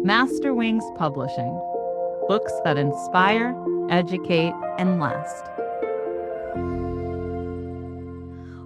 Master Wings Publishing. Books that inspire, educate, and last.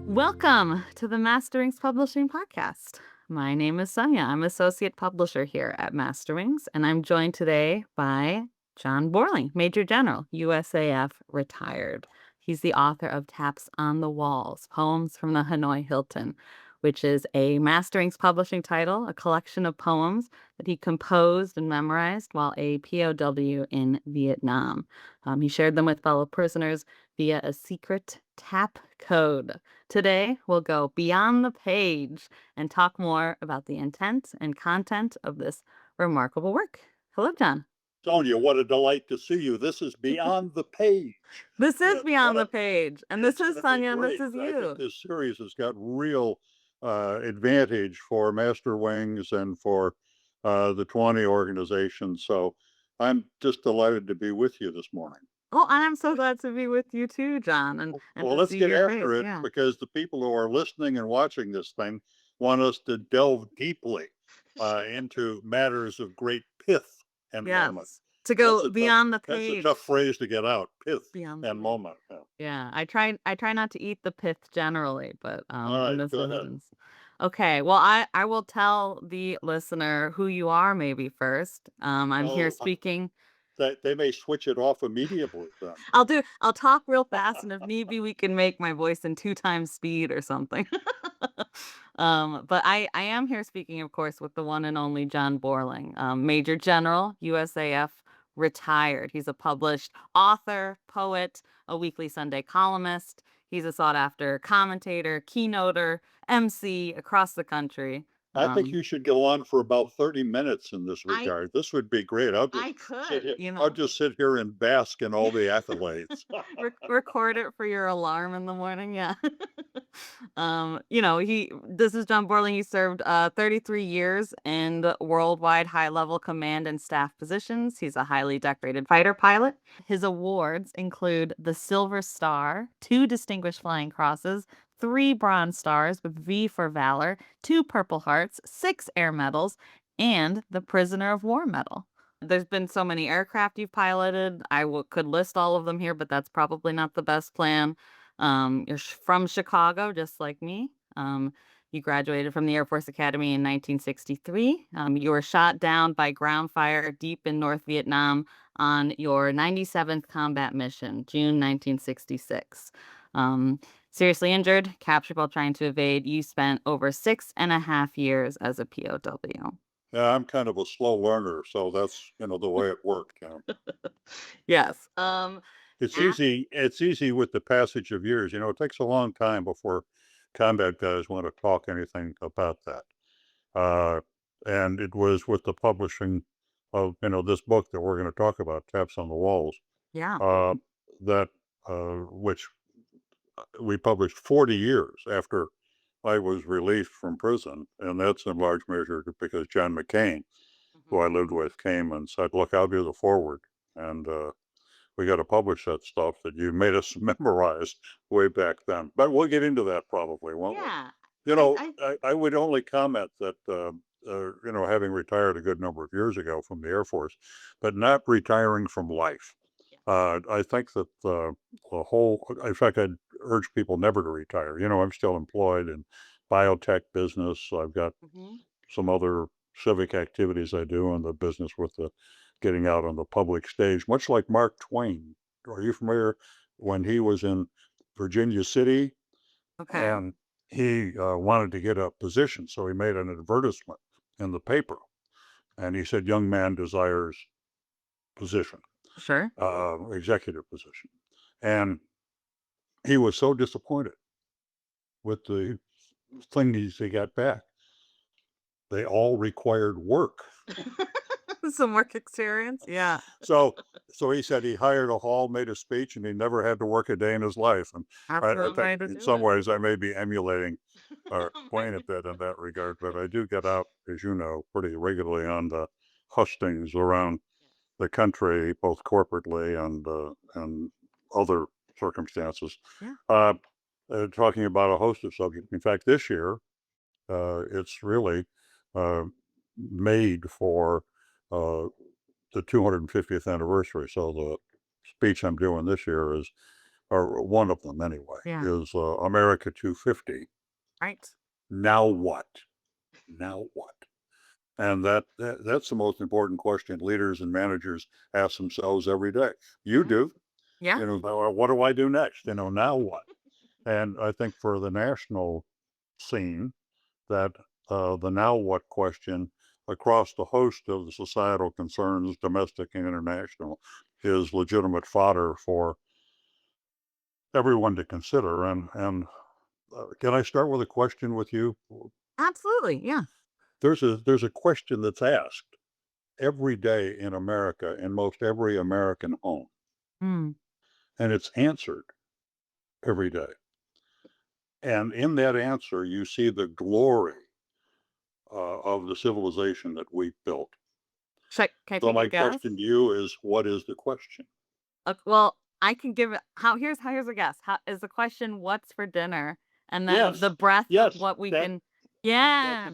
Welcome to the Master Wings Publishing Podcast. My name is Sonya. I'm Associate Publisher here at Master Wings, and I'm joined today by John Borling, Major General, USAF, retired. He's the author of Taps on the Walls, Poems from the Hanoi Hilton, which is a Master Wings Publishing title, a collection of poems that he composed and memorized while a POW in Vietnam. He shared them with fellow prisoners via a secret tap code. Today, we'll go beyond the page and talk more about the intent and content of this remarkable work. Hello, John. Sonya, what a delight to see you. This is Beyond the Page. This is Beyond the Page, and this is It's gonna be Sonya, and this great. is I you. think this series has got real advantage for Master Wings and for the 20 organization. So I'm just delighted to be with you this morning. Oh, and I'm so glad to be with you too, John, and Well, to let's see get your after face. it Yeah. because the people who are listening and watching this thing want us to delve deeply into matters of great pith and moment. Yes. To go beyond the That's a page. tough phrase to get out. Pith Beyond the and page. moment. Yeah, I try not to eat the pith generally, but All right, in this go ahead. instance. Okay, well, I will tell the listener who you are maybe first. I'm here speaking. They may switch it off immediately then. I'll talk real fast, and if need be, we can make my voice in 2 times speed or something. But I am here speaking, of course, with the one and only John Borling, Major General, USAF, retired. He's a published author, poet, a weekly Sunday columnist. He's a sought-after commentator, keynoter, MC across the country. I think you should go on for about 30 minutes in this I- regard. This would be great. I'll I just could, sit here, you know. I'll just sit here and bask in all the accolades. Record it for your alarm in the morning. Yeah. This is John Borling. He served 33 years in the worldwide high-level command and staff positions. He's a highly decorated fighter pilot. His awards include the Silver Star, 2 Distinguished Flying Crosses, 3 Bronze Stars with V for Valor, 2 Purple Hearts, 6 Air Medals, and the Prisoner of War Medal. There's been so many aircraft you've piloted. Could list all of them here, but that's probably not the best plan. You're from Chicago, just like me. You graduated from the Air Force Academy in 1963. You were shot down by ground fire deep in North Vietnam on your 97th combat mission, June 1966. Seriously injured, captured while trying to evade. You spent over 6.5 years as a POW. Yeah, I'm kind of a slow learner, so that's the way it worked. Yes. It's easy with the passage of years. It takes a long time before combat guys want to talk anything about that. And it was with the publishing of this book that we're going to talk about, Taps on the Walls. Yeah. That which we published 40 years after I was released from prison, and that's in large measure because John McCain, who I lived with, came and said, "Look, I'll do the forward," and we got to publish that stuff that you made us memorize way back then. But we'll get into that probably, won't we? I would only comment that having retired a good number of years ago from the Air Force, but not retiring from life. I think that in fact, I'd urge people never to retire. I'm still employed in biotech business. I've got some other civic activities I do in the business with the getting out on the public stage, much like Mark Twain. Are you familiar? When he was in Virginia City, Okay. and he wanted to get a position, so he made an advertisement in the paper, and he said, "Young man desires position." Sure. Executive position. And he was so disappointed with the things he got back. They all required work. Some work experience. Yeah. So he said he hired a hall, made a speech, and he never had to work a day in his life. And I think in some ways I may be emulating Wayne a bit in that regard, but I do get out, as you know, pretty regularly on the hustings around the country, both corporately and other circumstances, talking about a host of subjects. In fact, this year, it's really made for uh, the 250th anniversary. So the speech I'm doing this year is, or one of them anyway, Yeah. is America 250. Right. Now what? Now what? And that's the most important question leaders and managers ask themselves every day. You Yeah. do, Yeah. you know, "Well, what do I do next? Now what?" And I think for the national scene, that the now what question across the host of the societal concerns, domestic and international, is legitimate fodder for everyone to consider. And can I start with a question with you? Absolutely. Yeah. There's a question that's asked every day in America in most every American home, Mm. and it's answered every day. And in that answer, you see the glory of the civilization that we built. Can I So take a my guess? question to you is, what is the question? Well, I can give it here's a guess. How is the question what's for dinner? And then the Yes, breadth of yes, what we can. Yeah.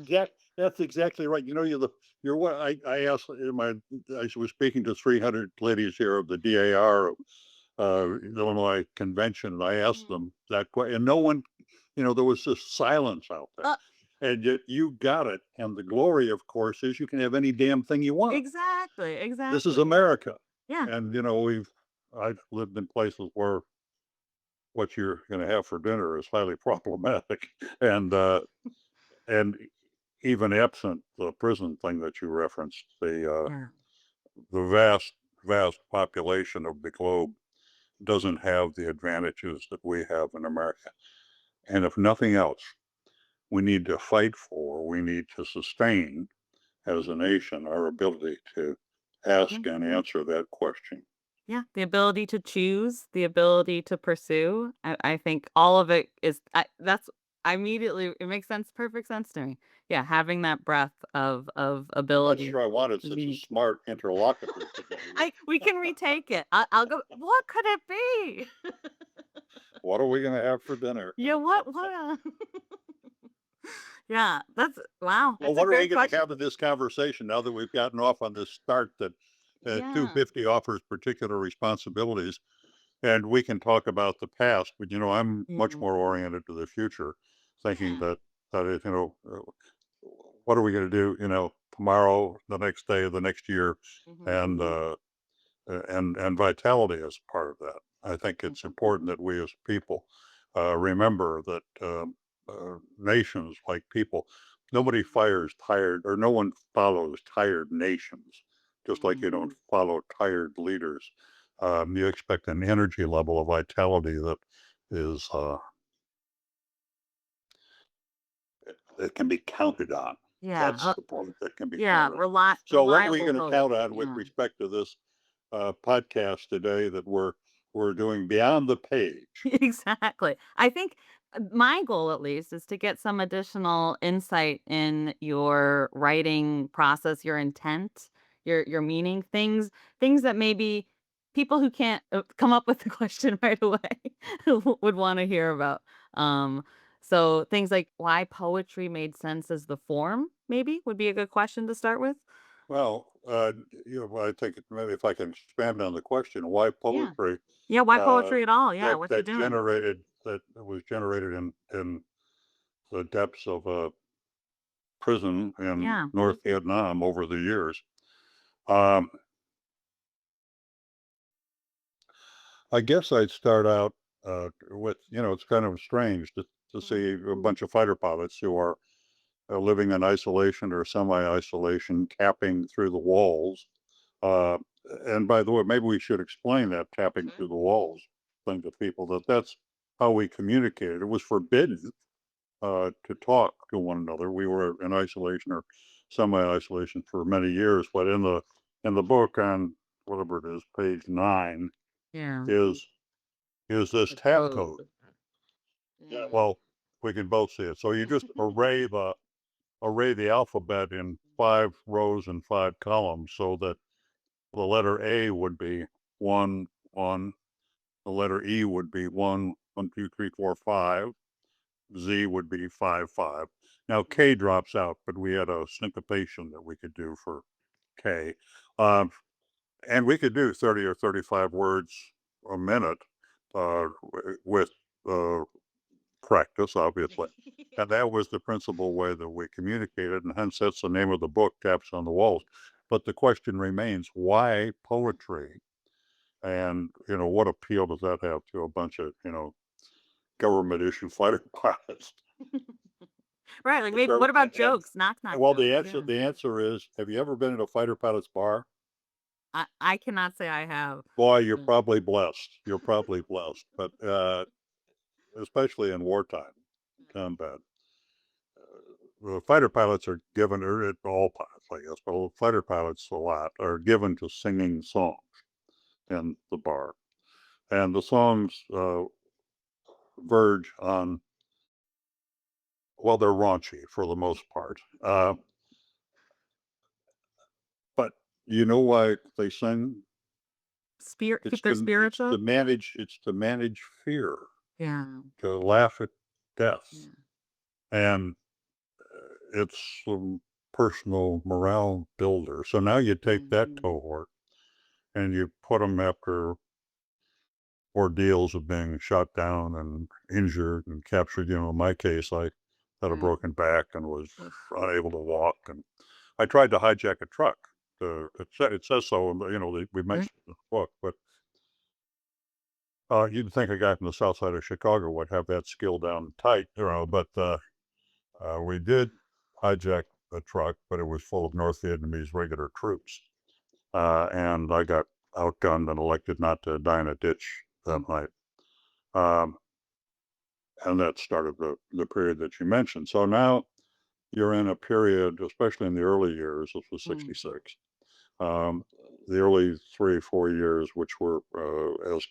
that's exactly right. You're what I asked in my I was speaking to 300 ladies here of the DAR Illinois convention, and I asked Mhm. them that question, and no one, there was just silence out there, Uh, and yet you got it. And the glory, of course, is you can have any damn thing you want. exactly, This is exactly. America, Yeah. and I've lived in places where what you're going to have for dinner is highly problematic, and and even absent the prison thing that you referenced, Yeah. the vast population of the globe doesn't have the advantages that we have in America. And if nothing else, we need to fight for, we need to sustain as a nation our ability to Yeah. ask and answer that question. Yeah, the ability to choose, the ability to pursue. I think all of it is that's I immediately it makes sense, perfect sense to me. Yeah, having that breadth of I'm not ability sure I wanted to such a lead. smart interlocutor today. I We can retake it. I'll go. What could it be? What are we going to have for dinner? Yeah, what? Yeah, that's wow. Well, That's a what are we great going to question. have in this conversation now that we've gotten off on this start that Yeah. 250 offers particular responsibilities, and we can talk about the past, but I'm much Yeah. more oriented to the future, thinking Yeah. that what are we going to do, tomorrow, the next day, the next year, Mhm. and and vitality is part of that. I think Mm. it's important that we as people remember that nations like people, nobody fires tired, or no one follows tired nations, just like you Mm. don't follow tired leaders. You expect an energy level of vitality that is that can be counted on. Yeah. That's the point that can be Yeah. counted on. So, what are we Reliable going to hope. count on with Yeah. respect to this podcast today that we're doing beyond the page? Exactly. I think my goal, at least, is to get some additional insight in your writing process, your intent, your meaning, things that maybe people who can't come up with the question right away would want to hear about. Um, so things like why poetry made sense as the form, maybe would be a good question to start with. Well, I think maybe if I can expand on the question, why Yeah. poetry Yeah. Why uh, poetry at all? Yeah. that What you're that doing. generated that was generated in the depths of a prison in Yeah. North Vietnam over the years. Um, I guess I'd start out with, it's kind of strange to see a bunch of fighter pilots who are living in isolation or semi-isolation, tapping through the walls. Uh, and by the way, maybe we should explain that tapping Okay. through the walls thing to people, that's how we communicated. It was forbidden to talk to one another. We were in isolation or semi-isolation for many years, but in the book on whatever it is, page 9, Yeah. is is this The tap code. code. Yeah. Well, we can both see it. So you just array the alphabet in 5 rows and 5 columns, so that the letter A would be 1, 1. The letter E would be 1, 1, 2, 3, 4, 5. Z would be 5, 5. Now K drops out, but we had a syncopation that we could do for Okay. Um, and we could do 30 or 35 words a minute with uh, practice, obviously. And that was the principal way that we communicated, and hence that's the name of the book, Taps on the Walls. But the question remains, why poetry? And, what appeal does that have to a bunch of, government issue fighter pilots? Right, like, It's maybe very, what about and jokes? Knock-knock well, jokes, the answer yeah. the answer is, have you ever been in a fighter pilot's bar? I cannot say I have. Boy, you're Mm. probably blessed. You're probably blessed. But especially in wartime combat, fighter pilots are given, or all pilots, I guess, but fighter pilots a lot are given to singing songs in the bar, and the songs verge on, well, they're raunchy for the most part. But you know why they sing? Spirit It's keep their to spirits it's to up? manage it's to manage fear, Yeah, to laugh at death, yeah. and it's a personal morale builder. So now you take that Mhm. cohort and you put them after ordeals of being shot down and injured and captured. In my case, I had a Right. broken back and was Oof. unable to walk, and I tried to hijack a truck. It says so, we Right. mentioned in the book, but you'd think a guy from the south side of Chicago would have that skill down tight, but we did hijack a truck, but it was full of North Vietnamese regular troops. And I got outgunned and elected not to die in a ditch that Mm, night. Um, and that started the period that you mentioned. So now you're in a period, especially in the early years, this was mm, 66, the early 3 or 4 years, which were, as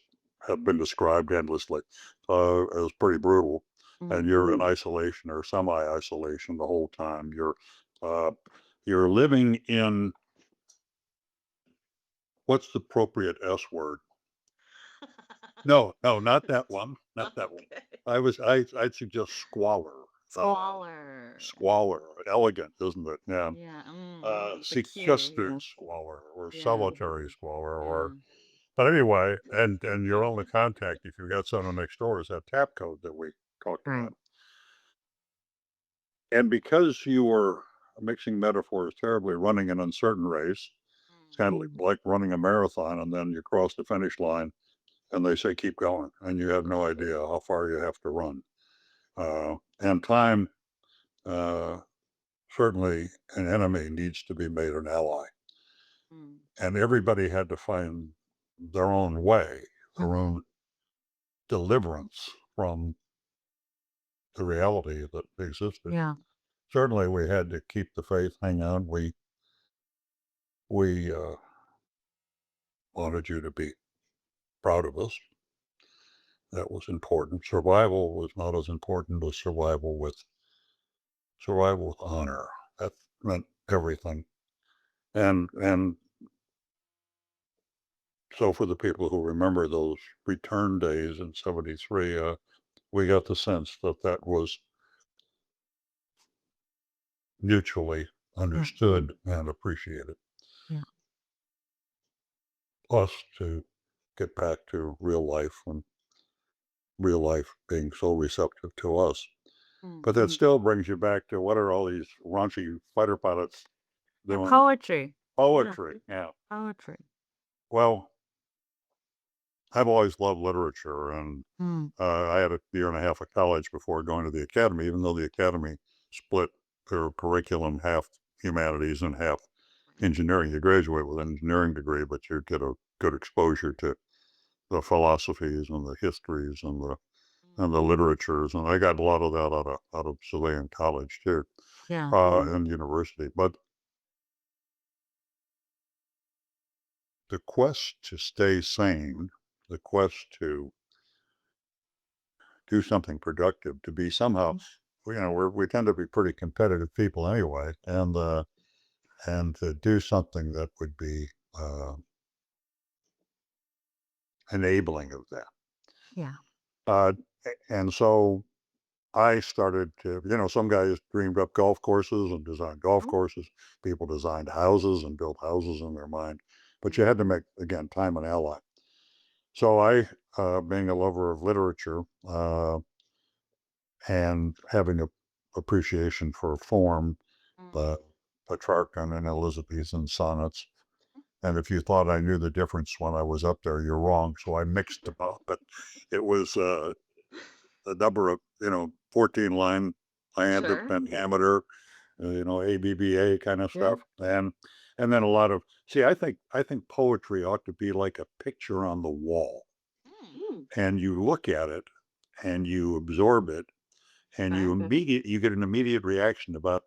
have been described endlessly, as pretty brutal. And mhm. you're in isolation or semi-isolation the whole time. Uh, you're living in, what's the appropriate S word? No, no, not that one, not that one. Okay. I'd suggest squalor. Squalor. Squalor, elegant, isn't it? Yeah. Yeah, the Q, Sequestered yeah. squalor or Yeah, solitary squalor, yeah. but anyway, and your only contact if you got someone next door is that tap code that we talked Right. about. And because you were, mixing metaphors terribly, running an uncertain race, it's kind of like running a marathon, and then you cross the finish line and they say keep going, and you have no idea how far you have to run. And time, uh, certainly, an enemy needs to be made an ally, Mm, and everybody had to find their own way, their own deliverance from the reality that existed. yeah. Certainly, we had to keep the faith, hang on. We wanted you to be proud of us. That was important. Survival was not as important as survival with honor. That meant everything. And so for the people who remember those return days in 73, we got the sense that that was mutually Yeah, understood and appreciated. yeah. Plus, to get back to real life and real life being so receptive to us. But that Mhm. still brings you back to, what are all these raunchy fighter pilots Yeah, doing? poetry. Yeah, Poetry. Yeah. poetry. Well, I've always loved literature, and Mm, I had a year and a half of college before going to the academy, even though the academy split their curriculum half humanities and half engineering. You graduate with an engineering degree, but you get a good exposure to the philosophies and the histories and the literatures, and I got a lot of that out of civilian college too, yeah, and university. But the quest to stay sane, the quest to do something productive, to be somehow, we tend to be pretty competitive people anyway, and to do something that would be enabling of that. yeah. Uh, and so I started to, some guys dreamed up golf courses and designed golf Mhm, courses. People designed houses and built houses in their mind. But you mhm, had to make, again, time and ally. So I, being a lover of literature and having a appreciation for form, mm, the Petrarchan and Elizabethan sonnets. And if you thought I knew the difference when I was up there, you're wrong. So I mixed them up. But it was a number of, 14 line iambic sure. pentameter, ABBA kind of Yeah. stuff. And then a lot of, see, I think poetry ought to be like a picture on the wall. Mm, And you look at it and you absorb it and okay. you get an immediate reaction about,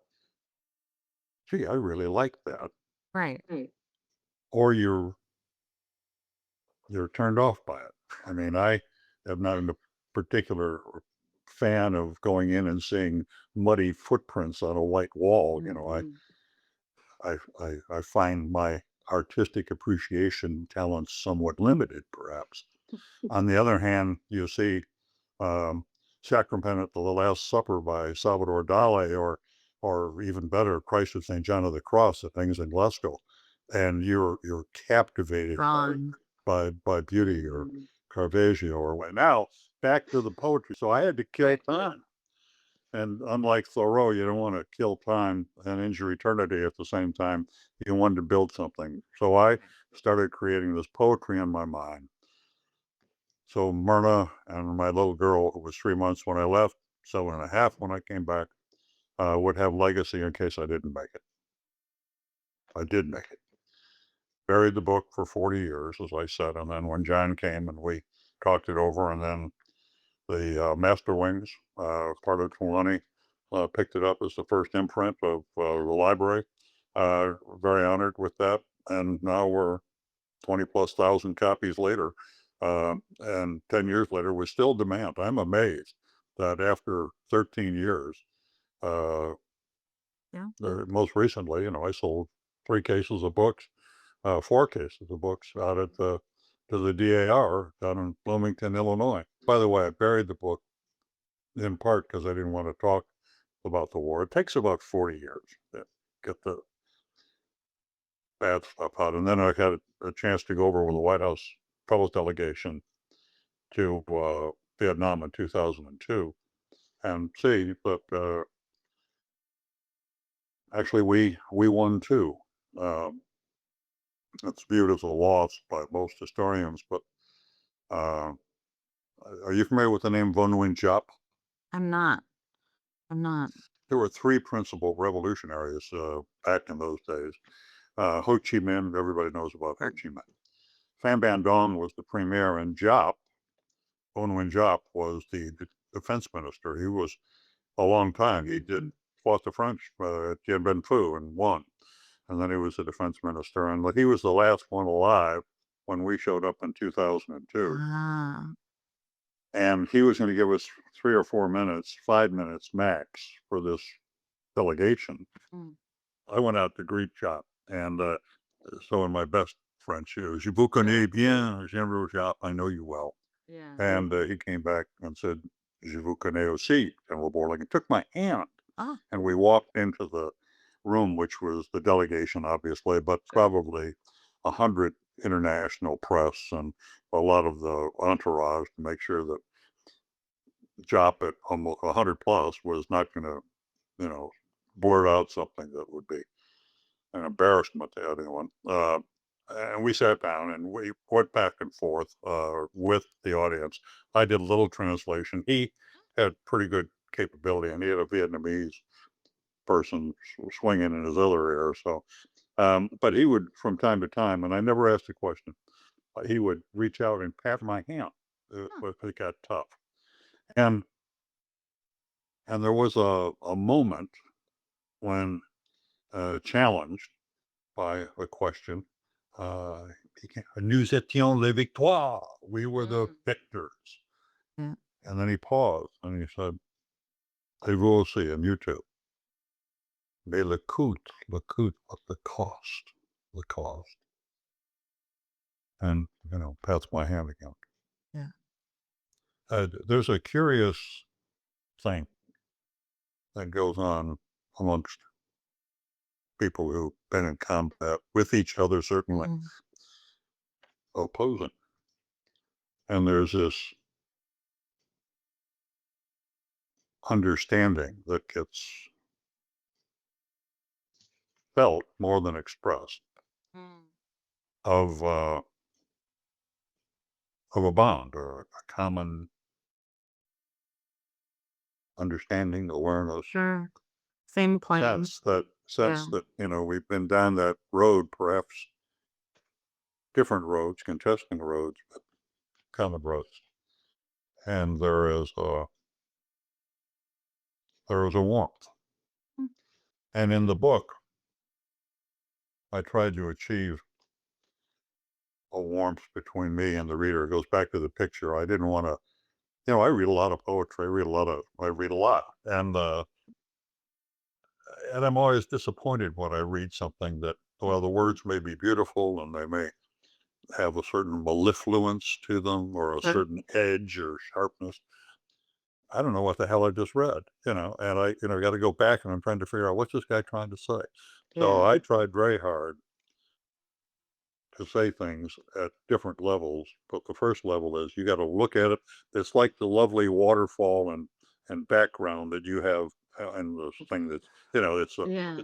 gee, I really like that. Right. Or you're turned off by it. I mean, I am not a particular fan of going in and seeing muddy footprints on a white wall. Mhm. I find my artistic appreciation talents somewhat limited, perhaps. On the other hand, you see um, Sacrament at the Last Supper by Salvador Dali, or even better, Christ of St. John of the Cross that hangs in Glasgow, and you're captivated Drawn. by beauty, or Caravaggio, or what. Now back to the poetry. So I had to kill time, and unlike Thoreau, you don't want to kill time and injure eternity at the same time. You wanted to build something. So I started creating this poetry in my mind. So Myrna and my little girl, who was 3 months when I left, 7.5 when I came back, would have legacy in case I didn't make it. I did make it. Buried the book for 40 years, as I said, and then when John came and we talked it over, and then the Master Wings, part of Trelawney, picked it up as the first imprint of the library. Very honored with that, and now we're 20 plus thousand copies later, and 10 years later, we still demand. I'm amazed that after 13 years, uh, Yeah. most recently, I sold 3 cases of books, 4 cases of books out at the to the DAR down in Bloomington, Illinois. By the way, I buried the book in part because I didn't want to talk about the war. It takes about 40 years to get the bad stuff out, and then I had a chance to go over with the White House Public Delegation to Vietnam in 2002 and see that actually we won too. Um, it's viewed as a loss by most historians, but uh, are you familiar with the name Von Win Giap? I'm not. I'm not. There were 3 principal revolutionaries back in those days. Ho Chi Minh, everybody knows about Ho Or Chi Minh. Pham Van Dong was the premier, and Giap, Von Win Giap, was the defense minister. He was a long time. He did fought the French at Dien Bien Phu and won. And then he was the defense minister. And he was the last one alive when we showed up in 2002. ah. And he was going to give us 3 or 4 minutes, 5 minutes max for this delegation. Mm, I went out to greet Chop. And so in my best French, je vous connais bien, General Chop. I know you well. yeah. And he came back and said, je vous connais aussi, General Borling, and took my hand. Ah, And we walked into the room, which was the delegation, obviously, but sure. probably 100 international press and a lot of the entourage to make sure that Jop at almost 100 plus was not going to, blurt out something that would be an embarrassment to anyone. And we sat down and we went back and forth with the audience. I did a little translation. He had pretty good capability, and he had a Vietnamese person swinging in his other ear. So, but he would, from time to time, and I never asked a question, he would reach out and pat my hand Huh. if it got tough. And there was a moment when challenged by a question, uh, nous étions les victoires. We were the Mm, victors. yeah. And then he paused and he said, et vous aussi, and you too. Mais le coût, what the cost, the cost. And, pats my hand again. Yeah. There's a curious thing. that goes on amongst people who've been in combat with each other, certainly Mm. opposing. And there's this understanding that gets felt more than expressed Mm. of a bond or a common understanding, awareness, Sure. Same plane. sense Yeah. that we've been down that road, perhaps different roads, contesting roads, but common roads, and there is a warmth. Mm. And in the book, I tried to achieve a warmth between me and the reader. It goes back to the picture. I didn't want to, I read a lot of poetry. I read a lot, and I'm always disappointed when I read something that, well, the words may be beautiful and they may have a certain mellifluence to them or a Sure. certain edge or sharpness. I don't know what the hell I just read, and I, got to go back and I'm trying to figure out what's this guy trying to say. So Yeah. I tried very hard to say things at different levels, but the first level is you got to look at it. It's like the lovely waterfall and background that you have in the thing that's Yeah.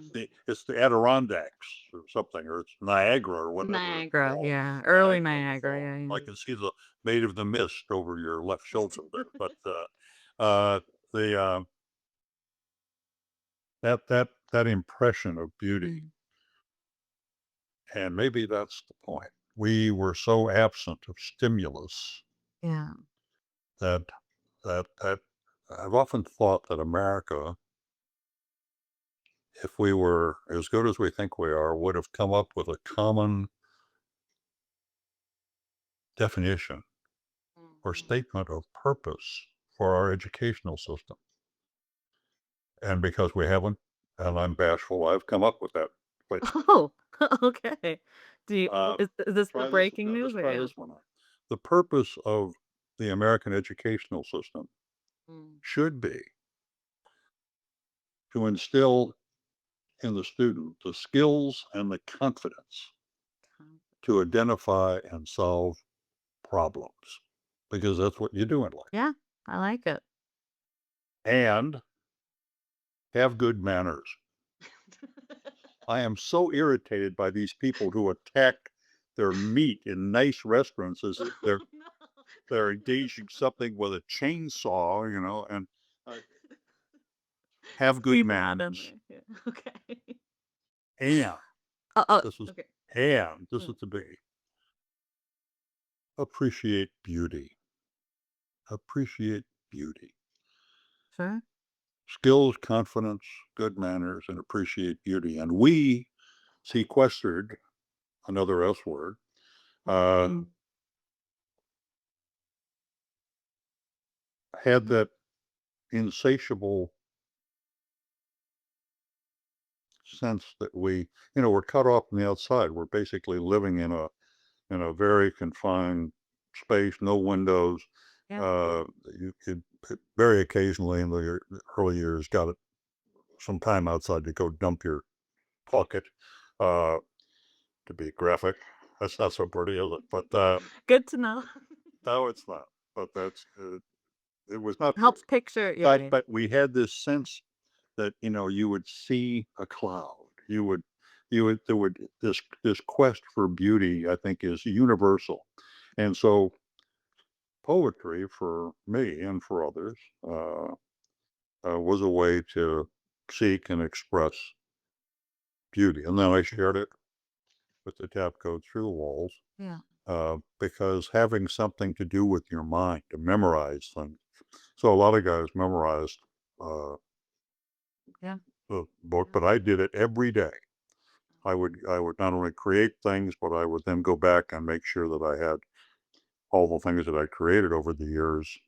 it's the Adirondacks or something, or it's Niagara or whatever it's Niagara, called. yeah. Early Niagara on the Niagara, Falls. yeah, I yeah. can see the Maid of the Mist over your left shoulder there, but uh, the that impression of beauty, Mm. and maybe that's the point. We were so absent of stimulus Yeah. that that I've often thought that America, if we were as good as we think we are, would have come up with a common definition or Mhm. statement of purpose for our educational system. And because we haven't, and I'm bashful, I've come up with that. Wait, Oh, okay. Do you uh, is this the try this. breaking No, news let's or try yeah? this one out. The purpose of the American educational system Mm. should be to instill in the student the skills and the confidence Con to identify and solve problems, because that's what you do in life. Yeah, I like it. And have good manners. I am so irritated by these people who attack their meat in nice restaurants as if No. they're engaging something with a chainsaw, and uh, have good Keep that in manners. there, yeah, okay. And Oh, this is okay. and this Mm, is the biggie. Appreciate beauty. Appreciate beauty. sure. Skills, confidence, good manners, and appreciate beauty. And we sequestered, another S word, uh, Mm. had that insatiable sense that we're cut off from the outside. We're basically living in a very confined space, no windows. Yeah. You very occasionally in the early years got some time outside to go dump your pocket, uh, to be graphic. That's not so pretty, is it? But Good to know. no, it's not. But it was not Helps pretty. picture yeah, But yeah. but we had this sense that you would see a cloud. You would there would this quest for beauty, I think, is universal, and so poetry for me and for others was a way to seek and express beauty, and then I shared it with the tap code through the walls. Yeah. Because having something to do with your mind, to memorize things. So a lot of guys memorized uh, Yeah. the book, Yeah. but I did it every day. I would not only create things, but I would then go back and make sure that I had all the things that I created over the years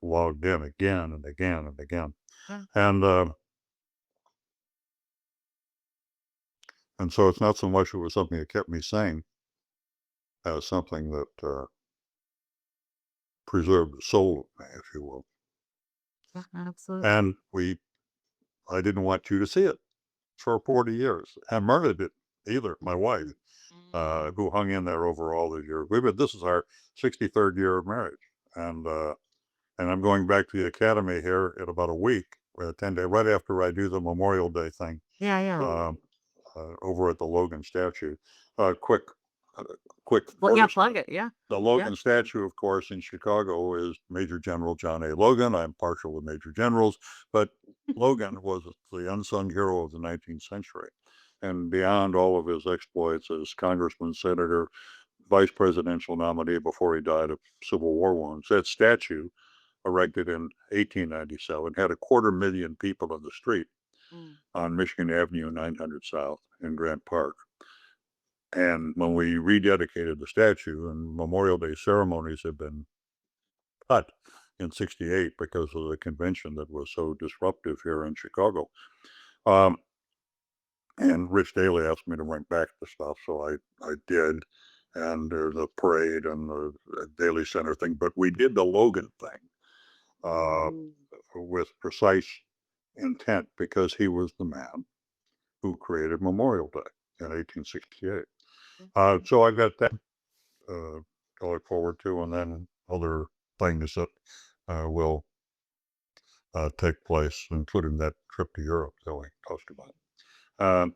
logged in again and again and again. Yeah. And and so it's not so much it was something that kept me sane as something that preserved the soul of me, if you will. Yeah, absolutely. And we I didn't want you to see it for 40 years. And Myrna didn't either, my wife, Mm. who hung in there over all these years. This is our 63rd year of marriage. And, uh, and I'm going back to the academy here in about a week, 10 days, right after I do the Memorial Day thing, Yeah, yeah. um, over at the Logan statue. Uh, quick, uh, quick Well, yeah, advertisement. plug it. Yeah. The Yeah. Logan statue, of course, in Chicago is Major General John A. Logan. I'm partial to Major Generals, but Logan was the unsung hero of the 19th century. And beyond all of his exploits as congressman, senator, vice presidential nominee before he died of Civil War wounds, that statue, erected in 1897, had 250,000 people in the street Mm. on Michigan Avenue 900 South in Grant Park. And when we rededicated the statue, and Memorial Day ceremonies have been cut in '68 because of the convention that was so disruptive here in Chicago. Um, and Rich Daley asked me to bring back the stuff, so I did. And there's a parade and the Daley Center thing, but we did the Logan thing uh, Mm. with precise intent because he was the man who created Memorial Day in 1868. So I've got that uh, to look forward to, and then other things that will take place, including that trip to Europe that we talked about. Um,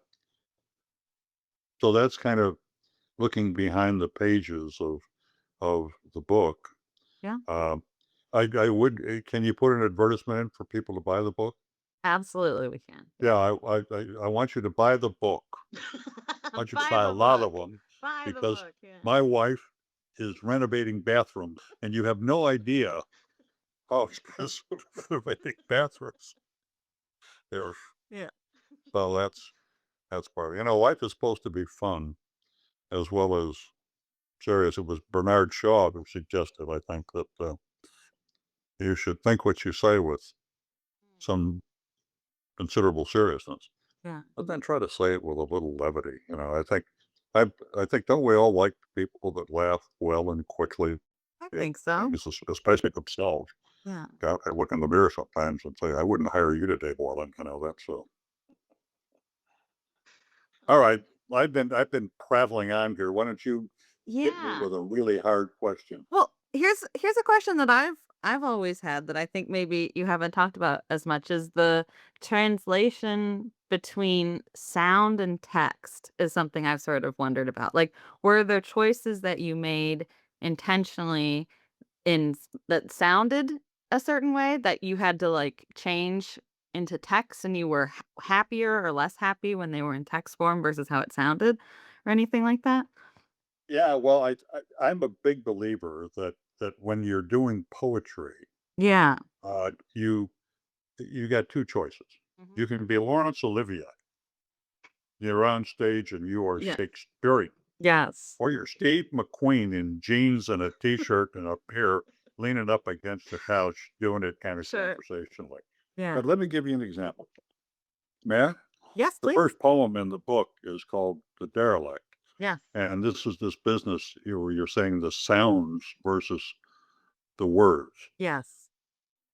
so that's kind of looking behind the pages of the book. Yeah. Um, I would. Can you put an advertisement in for people to buy the book? Absolutely, we can. Yeah, I want you to buy the book. I want you to Buy buy a the lot book. of them Buy the because book. Yeah. my wife is renovating bathrooms, and you have no idea how expensive renovating bathrooms. They're Yeah. so that's part. Life is supposed to be fun as well as serious. It was Bernard Shaw who suggested, I think, that you should think what you say with some considerable seriousness, Yeah. but then try to say it with a little levity. I think don't we all like people that laugh well and quickly I at think so. things, especially themselves? Yeah. God, I look in the mirror sometimes and say, I wouldn't hire you today, Borland. That's so. All right, I've been prattling on here. Why don't you hit me Yeah. with a really hard question? Well, here's a question that I've always had that I think maybe you haven't talked about as much as the translation between sound and text is something I've sort of wondered about. Like, were there choices that you made intentionally that sounded a certain way that you had to like change into text and you were happier or less happy when they were in text form versus how it sounded or anything like that? Yeah, well, I'm a big believer that when you're doing poetry, Yeah. you got two choices. Mhm. You can be Laurence Olivier. You're on stage and you are Yeah. Shakespearean, Yes. or you're Steve McQueen in jeans and a t-shirt and a pair, leaning up against the couch, doing it kind of Sure. conversationally. Yeah. But let me give you an example. Man, Yes, the please. first poem in the book is called "The Derelict," Yes. and this is this business where you're saying the sounds versus the words. Yes.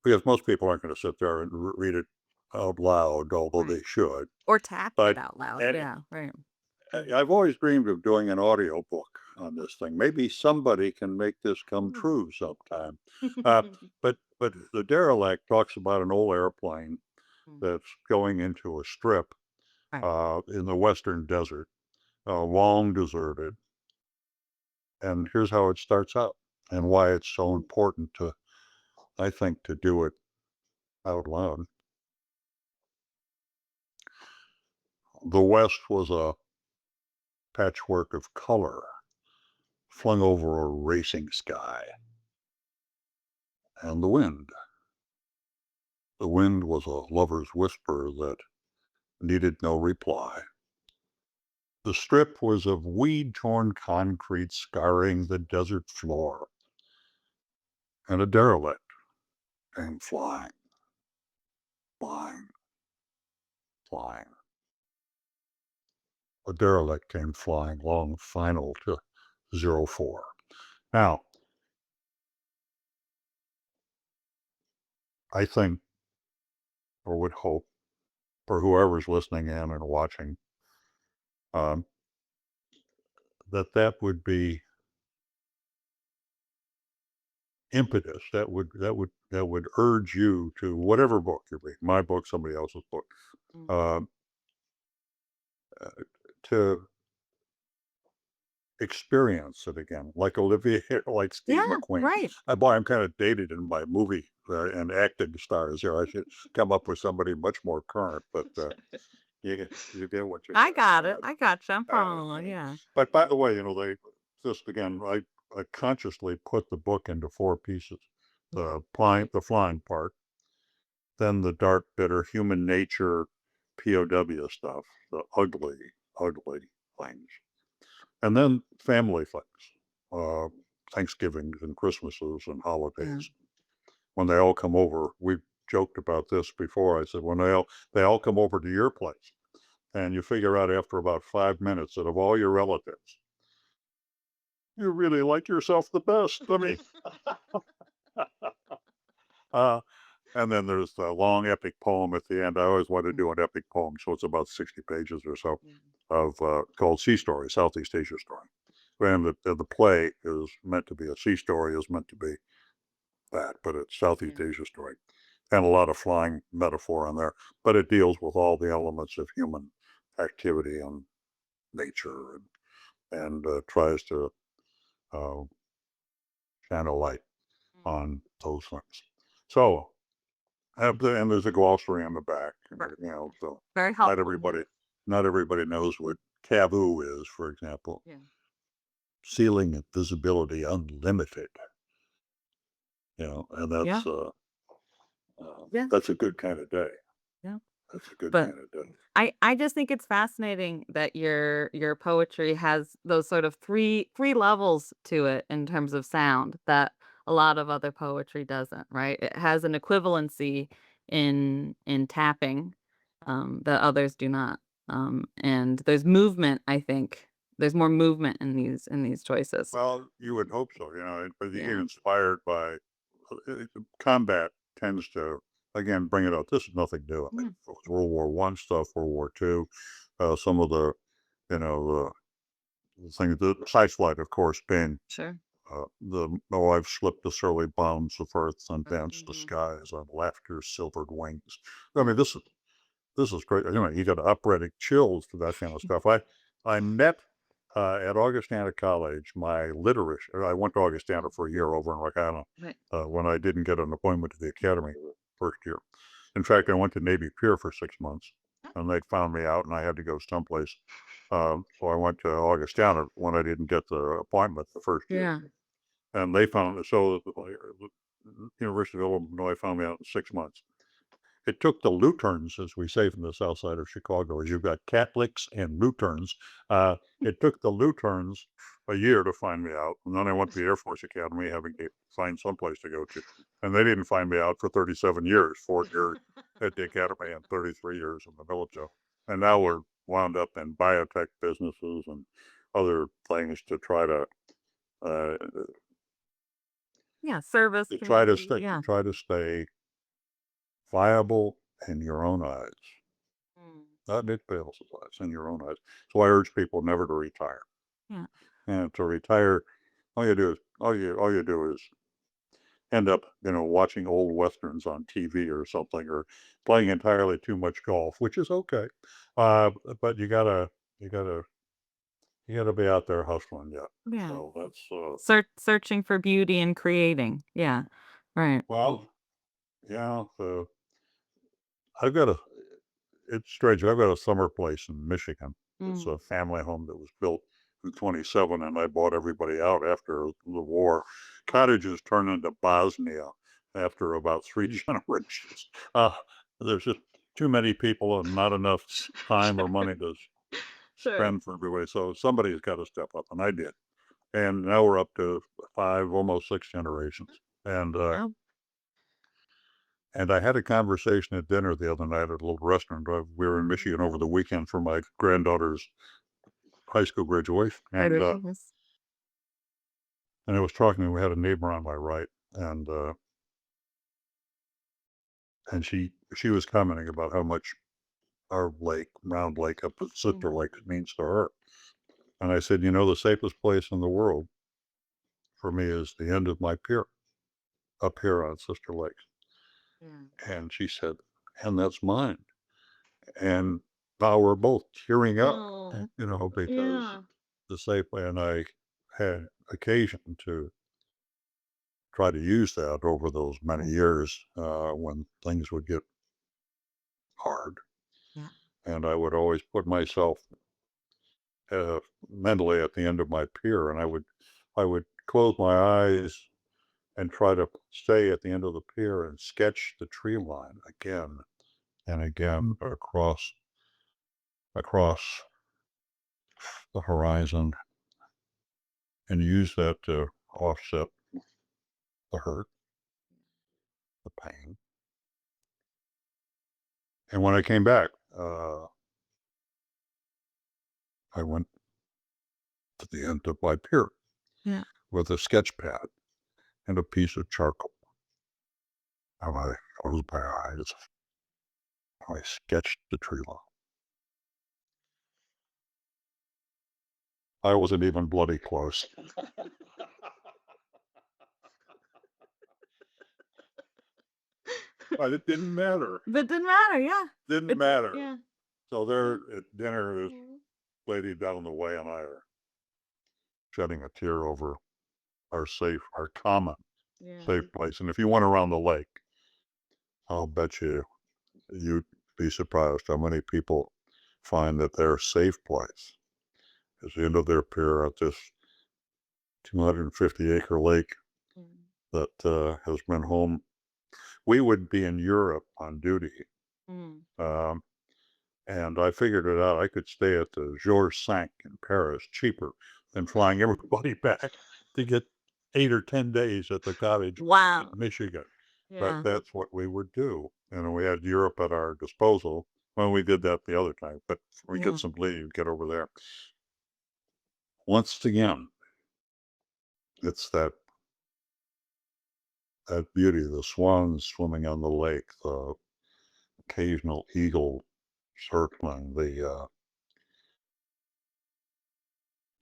Because most people aren't going to sit there and read it out loud, although Right. they should. Or tack it But out loud. and Yeah, right. I've always dreamed of doing an audio book on this thing. Maybe somebody can make this come Ooh. true sometime. Uh, but the derelict talks about an old airplane Mm. that's going into a strip Right. in the western desert, long deserted. And here's how it starts out, and why it's so important to, I think, to do it out loud. The West was a patchwork of color flung over a racing sky. And the wind. The wind was a lover's whisper that needed no reply. The strip was of weed-torn concrete scarring the desert floor. And a derelict came flying, flying, flying. A derelict came flying long final to 04. Now, I think, or would hope, for whoever's listening in and watching, um, that would be impetus. That would urge you to whatever book you're reading, my book, somebody else's book, Mm. uh, to experience it again, like Olivia, like Steve Yeah, McQueen. right. Boy, I'm kind of dated in my movie and acting stars here. I should come up with somebody much more current, but you get what you I get. got it. I gotcha. I'm Uh, following. Yeah. but by the way, they just again, I consciously put the book into four pieces: the flying part, then the dark, bitter human nature, POW stuff, the ugly, ugly things, and then family things, uh, Thanksgivings and Christmases and Yeah. holidays. When they all come over, we've joked about this before. I said when they all come over to your place, and you figure out after about 5 minutes that of all your relatives, you really like yourself the best. I mean, uh, and then there's the long epic poem at the end. I always wanted to Mm. do an epic poem, so it's about 60 pages or so Yeah. of called Sea Story, Southeast Asia Story. And the play is meant to be a sea story, is meant to be that, but it's Yeah. Southeast Asia Story, and a lot of flying metaphor in there. But it deals with all the elements of human activity and nature, and tries to uh, shine a light Mm. on those things. So, and there's a glossary on the back, Ver- so Very not helpful. everybody, not everybody knows what CAVU is, for example. Yeah. Ceiling visibility unlimited, and Yeah. Yeah. that's a good kind of day. Yeah. That's a good But kind of day. I just think it's fascinating that your poetry has those sort of three levels to it in terms of sound that a lot of other poetry doesn't, right? It has an equivalency in tapping that others do not. And there's movement, I think. There's more movement in these choices. Well, you would hope so, but you get Yeah. inspired by combat tends to again bring it out. This is nothing new. I mean, Yeah. it was World War I stuff, World War II, some of the, you know, the thing, the side flight, of course, being Sure. oh, I've slipped the surly bounds of earth and danced the Mhm. skies on laughter's silvered wings. I mean, this is great. You got operatic chills to that kind of stuff. I met at Augustana College my literature. I went to Augustana for a year over in Rock Island Right. when I didn't get an appointment to the academy the first year. In fact, I went to Navy Pier for 6 months, and they found me out, and I had to go someplace. So I went to Augustana when I didn't get the appointment the first year, Yeah. and they found so the University of Illinois found me out in 6 months. It took the Lutherans, as we say from the south side of Chicago, as you've got Catholics and Lutherans. It took the Lutherans a year to find me out. And then I went to the Air Force Academy having to find someplace to go to. And they didn't find me out for 37 years, 4 years at the academy and 33 years in the military. And now we're wound up in biotech businesses and other things to try uh, Yeah. Service to try to community. stay, Yeah. try to stay viable in your own eyes. Mm. Not Nick Bale's eyes, in your own eyes. So I urge people never to retire. Yeah. And to retire, all you do is end up, watching old westerns on TV or something, or playing entirely too much golf, which is okay. Uh, but you gotta you gotta be out there hustling yet. Yeah. So that's Searching for beauty and creating. Yeah. Right. well, yeah. I've got a It's strange. I've got a summer place in Michigan. It's Mm. a family home that was built in 27, and I bought everybody out after the war. Cottages turned into Bosnia after about three generations. Uh, there's just too many people and not enough time or money to Sure. spend for everybody. So somebody's got to step up, and I did. And now we're up to five, almost six generations. And uh, Oh, and I had a conversation at dinner the other night at a little restaurant. We were in Michigan over the weekend for my granddaughter's high school graduation, I and didn't miss. I was talking. We had a neighbor on my right, and she was commenting about how much our lake, Round Lake up at Sister Mhm. Lake means to her. And I said, the safest place in the world for me is the end of my pier up here on Sister Lake. Yeah. And she said, and that's mine. And now we're both tearing up, Oh, because yeah. the safe way, and I had occasion to try to use that over those many years when things would get hard. Yeah. And I would always put myself uh, mentally at the end of my pier, and I would close my eyes and try to stay at the end of the pier and sketch the tree line again and again across the horizon, and use that to offset the hurt, the pain. And when I came back, I went to the end of my pier Yeah. with a sketch pad and a piece of charcoal. And I closed my eyes. I sketched the tree line. I wasn't even bloody close. But it didn't matter. But it didn't matter, yeah. Didn't It matter. yeah. So Yeah. there at dinner, this Mhm. lady down the way and I are shedding a tear over our common Yeah. safe place. And if you went around the lake, I'll bet you'd be surprised how many people find that their safe place is the end of their pier at this 250-acre lake Mm. that has been home. We would be in Europe on duty, Mm. um, and I figured it out. I could stay at the Georges Cinq in Paris cheaper than flying everybody back to get 8 or 10 days at the cottage in Wow. Michigan. But Yeah. that's what we would do. And we had Europe at our disposal. Well, we did that the other time, but we get Yeah. some leave, get over there. Once again, it's that beauty, the swans swimming on the lake, the occasional eagle circling, the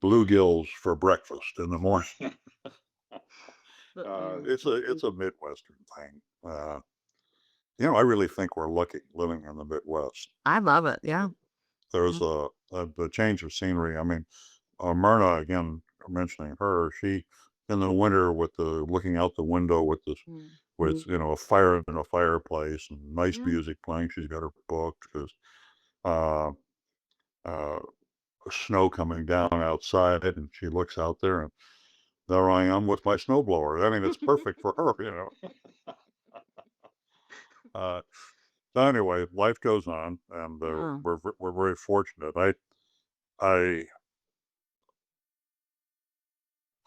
bluegills for breakfast in the morning. But yeah. It's a Midwestern thing. I really think we're lucky living in the Midwest. I love it, yeah. There's Mm. the change of scenery. I mean, Myrna again, mentioning her, she in the winter with the looking out the window with this Mm. with a fire in a fireplace and nice Yeah. music playing. She's got her book. There's uh, uh, snow coming down outside, and she looks out there, and there I am with my snowblower. I mean, it's perfect for her. Uh, so anyway, life goes on, and Yeah. we're very fortunate. I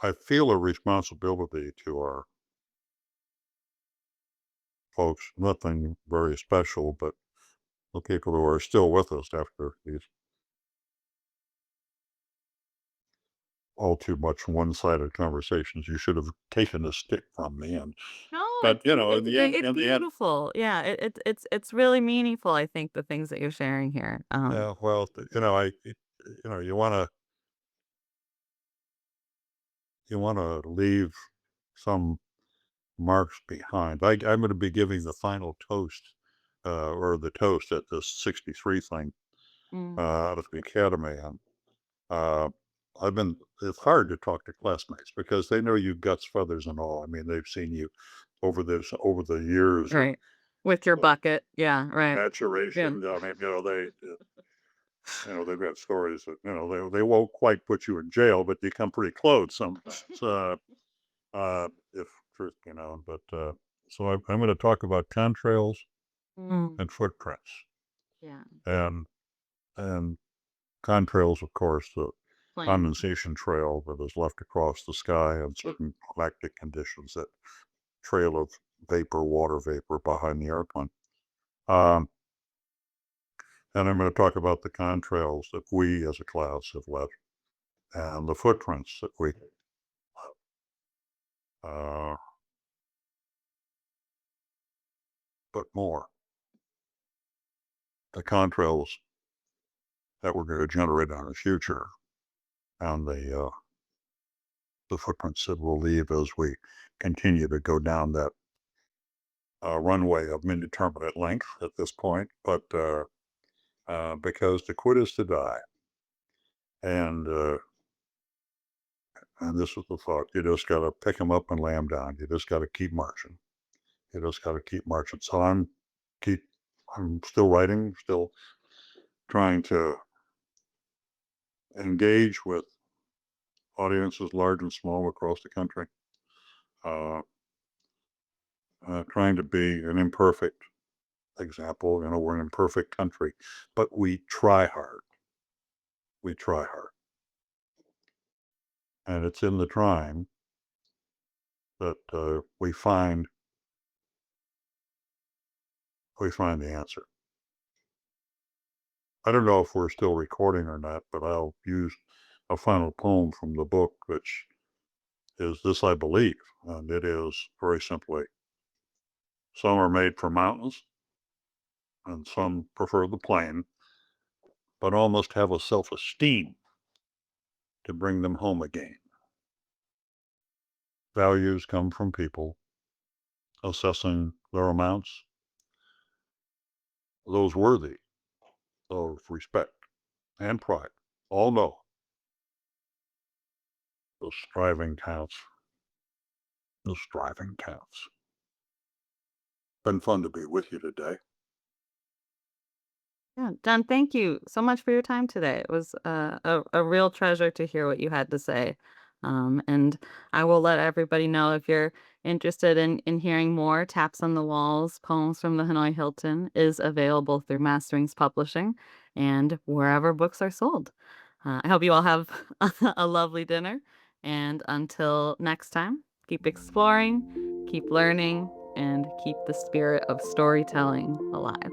I feel a responsibility to our folks. Nothing very special, but the people who are still with us after these all too much one-sided conversations. You should have taken a stick from me, No, but in the end, it's beautiful. Yeah, it's really meaningful, I think, the things that you're sharing here. yeah. Well, you want to leave some marks behind. I'm going to be giving the final toast, or the toast at this 63 thing Mm. out of the academy. And uh, it's hard to talk to classmates because they know you guts, feathers, and all. I mean, they've seen you over the years Right. With your of bucket. Yeah, right. Yeah. maturation. I mean, they've got stories that they won't quite put you in jail, but you come pretty close sometimes. If truth be known, but so I'm going to talk about contrails Mm. and footprints, Yeah. and and contrails, of course, the Plain. condensation trail that is left across the sky in certain climatic conditions, that trail of vapor, water vapor behind the airplane. Um, and I'm going to talk about the contrails that we as a class have left and the footprints that we, uh, but more. the contrails that we're going to generate in the future and the footprints that we'll leave as we continue to go down that runway of indeterminate length at this point. But because to quit is to die, and this is the thought: you just got to pick them up and lay them down. You just got to keep marching. You just got to keep marching. So keep I'm still writing, still trying to engage with audiences large and small across the country. Uh, trying to be an imperfect example. We're an imperfect country, but we try hard. We try hard, and it's in the trying that we find the answer. I don't know if we're still recording or not, but I'll use a final poem from the book, which is this, I believe, and it is very simply: some are made for mountains, and some prefer the plain, but all must have a self-esteem to bring them home again. Values come from people assessing their amounts, those worthy of respect and pride. All know the striving counts. The striving counts. Been fun to be with you today. Yeah, John, thank you so much for your time today. It was a real treasure to hear what you had to say. And I will let everybody know if you're interested in hearing more. Taps on the Walls, Poems from the Hanoi Hilton is available through Masterings Publishing and wherever books are sold. I hope you all have a lovely dinner. And until next time, keep exploring, keep learning, and keep the spirit of storytelling alive.